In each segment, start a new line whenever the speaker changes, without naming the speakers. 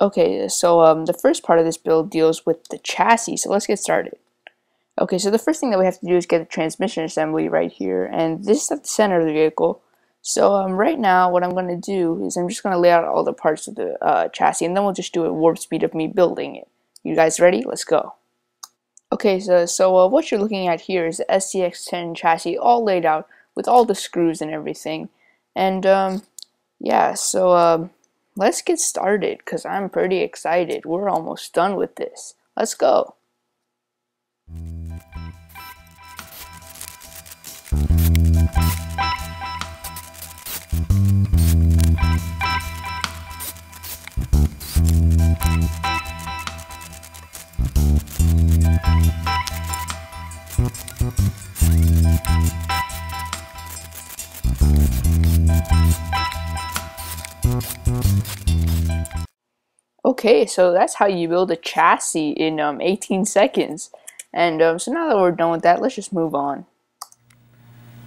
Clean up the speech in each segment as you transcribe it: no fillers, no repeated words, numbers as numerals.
Okay, so the first part of this build deals with the chassis, so let's get started. Okay, so the first thing that we have to do is get the transmission assembly right here, and this is at the center of the vehicle. So right now, what I'm going to do is I'm just going to lay out all the parts of the chassis, and then we'll just do a warp speed of me building it. You guys ready? Let's go. Okay, so what you're looking at here is the SCX10 chassis all laid out with all the screws and everything. And yeah, so let's get started because I'm pretty excited. We're almost done with this. Let's go. Okay, so that's how you build a chassis in 18 seconds. And so now that we're done with that, let's just move on.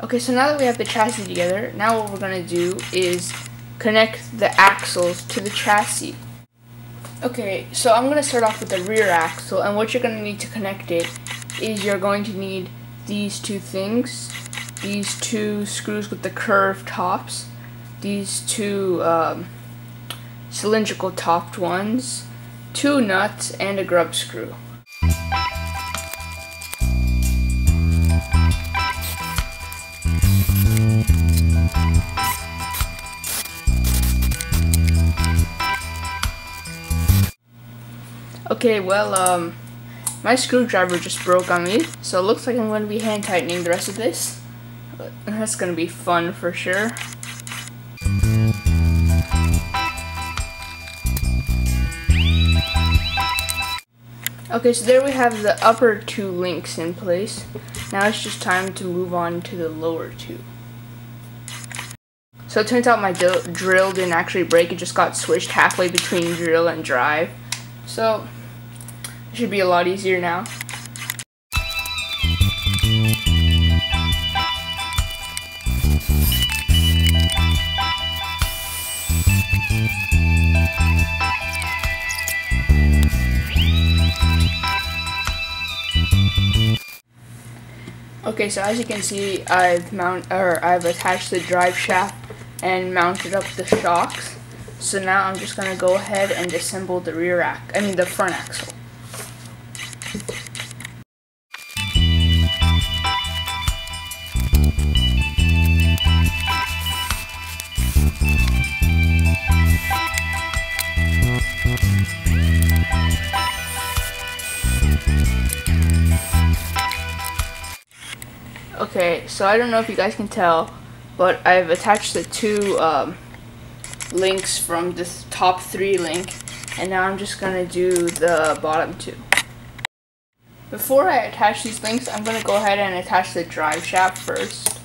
Okay, so now that we have the chassis together, now what we're going to do is connect the axles to the chassis. Okay, so I'm going to start off with the rear axle, and what you're going to need to connect it is you're going to need these two things, these two screws with the curved tops, these two cylindrical topped ones, two nuts, and a grub screw. Okay, well, my screwdriver just broke on me, so it looks like I'm going to be hand tightening the rest of this. That's going to be fun for sure. Okay, so there we have the upper two links in place. Now it's just time to move on to the lower two. So it turns out my drill didn't actually break, it just got switched halfway between drill and drive. So it should be a lot easier now. Okay, so as you can see, I've attached the drive shaft and mounted up the shocks. So now I'm just gonna go ahead and assemble the the front axle. Okay, so I don't know if you guys can tell, but I've attached the two links from this top three link, and now I'm just gonna do the bottom two. Before I attach these links, I'm gonna go ahead and attach the drive shaft first.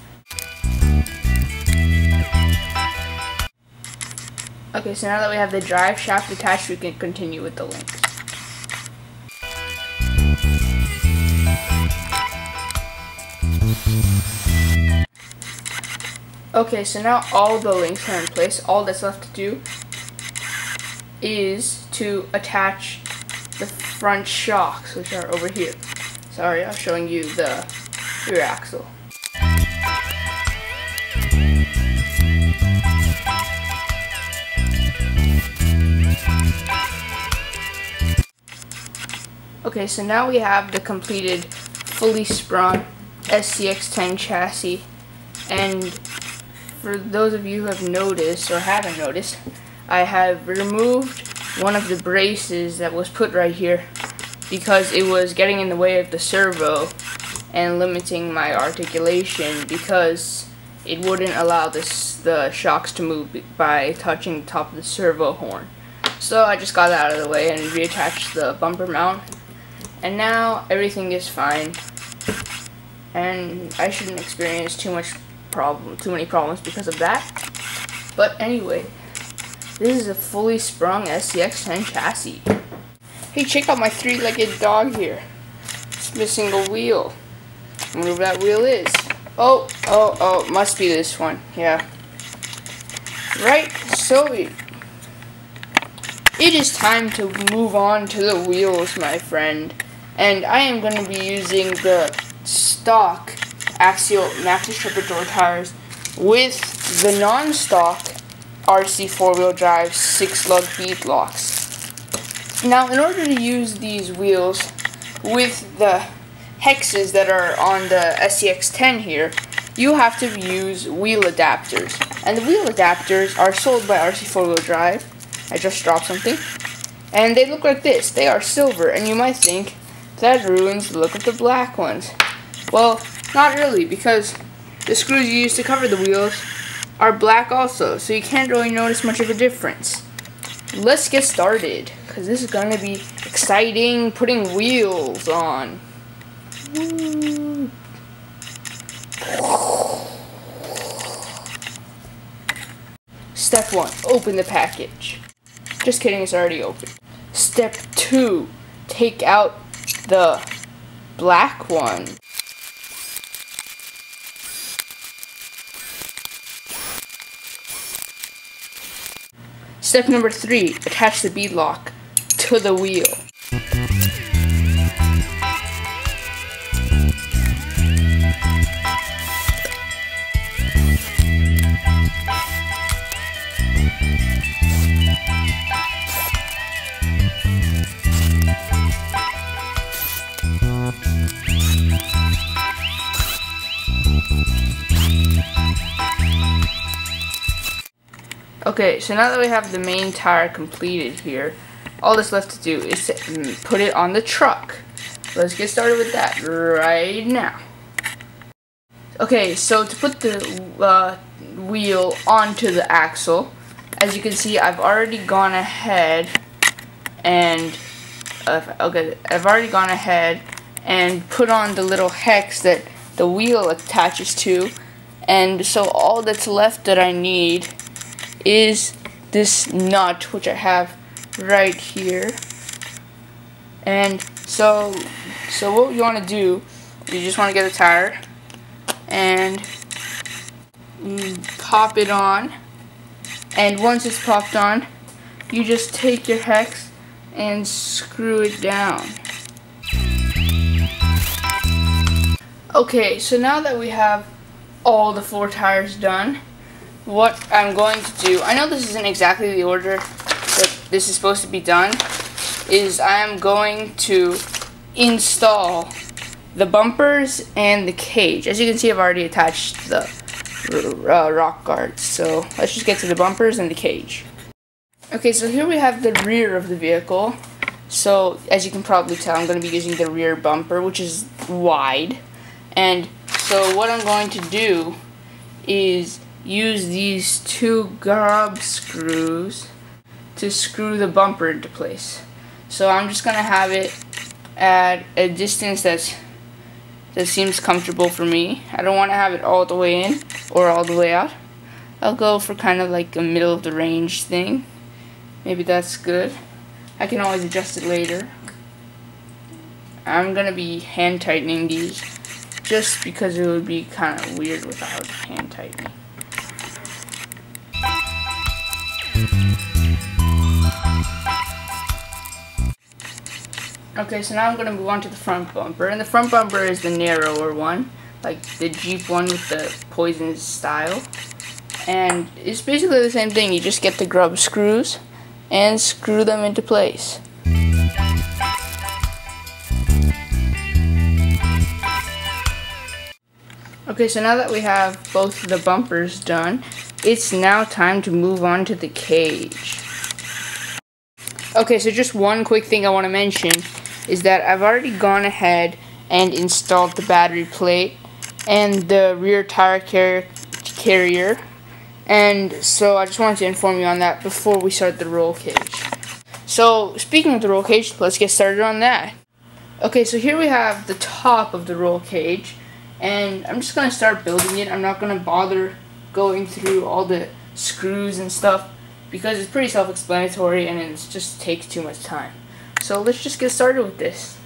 Okay, so now that we have the drive shaft attached, we can continue with the links. Okay, so now all the links are in place. All that's left to do is to attach the front shocks, which are over here. Sorry, I'm showing you the rear axle. Okay, so now we have the completed, fully sprung SCX10 chassis, and for those of you who have noticed or haven't noticed, I have removed one of the braces that was put right here because it was getting in the way of the servo and limiting my articulation because it wouldn't allow the shocks to move by touching the top of the servo horn. So I just got that out of the way and reattached the bumper mount, and now everything is fine and I shouldn't experience too many problems because of that. But anyway, this is a fully sprung SCX10 chassis. Hey, check out my three-legged dog here. It's missing a wheel. I wonder where that wheel is. Oh, must be this one. Yeah. Right, so it is time to move on to the wheels, my friend. And I am going to be using the stock AXiAL Maxxis Stripper Door tires with the non-stock RC 4-wheel drive 6-lug Beadlocks. Now, in order to use these wheels with the Hexes that are on the SCX10 here, you have to use wheel adapters. And the wheel adapters are sold by RC 4-wheel drive. I just dropped something. And they look like this. They are silver, and you might think that ruins the look of the black ones. Well, not really, because the screws you use to cover the wheels are black also, so you can't really notice much of a difference. Let's get started, because this is going to be exciting, putting wheels on. Woo. Step 1, open the package. Just kidding, it's already open. Step 2, take out the black one. Step number 3, attach the beadlock to the wheel. Okay, so now that we have the main tire completed here, all that's left to do is to put it on the truck. Let's get started with that right now. Okay, so to put the wheel onto the axle, as you can see, I've already gone ahead and put on the little hex that the wheel attaches to, and so all that's left that I need is this nut, which I have right here. And so what you want to do, you just want to get a tire and pop it on, and once it's popped on, you just take your hex and screw it down. Okay, so now that we have all the 4 tires done, what I'm going to do, I know this isn't exactly the order that this is supposed to be done, is I'm going to install the bumpers and the cage. As you can see, I've already attached the rock guards, so let's just get to the bumpers and the cage. Okay, so here we have the rear of the vehicle. So as you can probably tell, I'm going to be using the rear bumper, which is wide. And so what I'm going to do is use these 2 grub screws to screw the bumper into place. So I'm just going to have it at a distance that seems comfortable for me. I don't want to have it all the way in or all the way out. I'll go for kind of like a middle of the range thing. Maybe that's good. I can always adjust it later. I'm going to be hand tightening these just because it would be kind of weird without hand tightening. Okay, so now I'm going to move on to the front bumper, and the front bumper is the narrower one, like the Jeep one with the poison style, and it's basically the same thing. You just get the grub screws and screw them into place. Okay, so now that we have both of the bumpers done, it's now time to move on to the cage. Okay, so just one quick thing I want to mention is that I've already gone ahead and installed the battery plate and the rear tire carrier, and so I just wanted to inform you on that before we start the roll cage. So speaking of the roll cage, let's get started on that. Okay, so here we have the top of the roll cage, and I'm just going to start building it. I'm not going to bother going through all the screws and stuff because it's pretty self-explanatory and it just takes too much time. So let's just get started with this.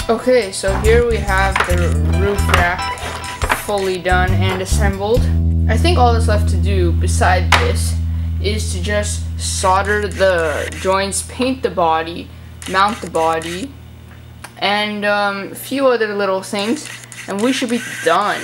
Okay, so here we have the roof rack fully done and assembled. I think all that's left to do beside this is to just solder the joints, paint the body, mount the body, and a few other little things, and we should be done.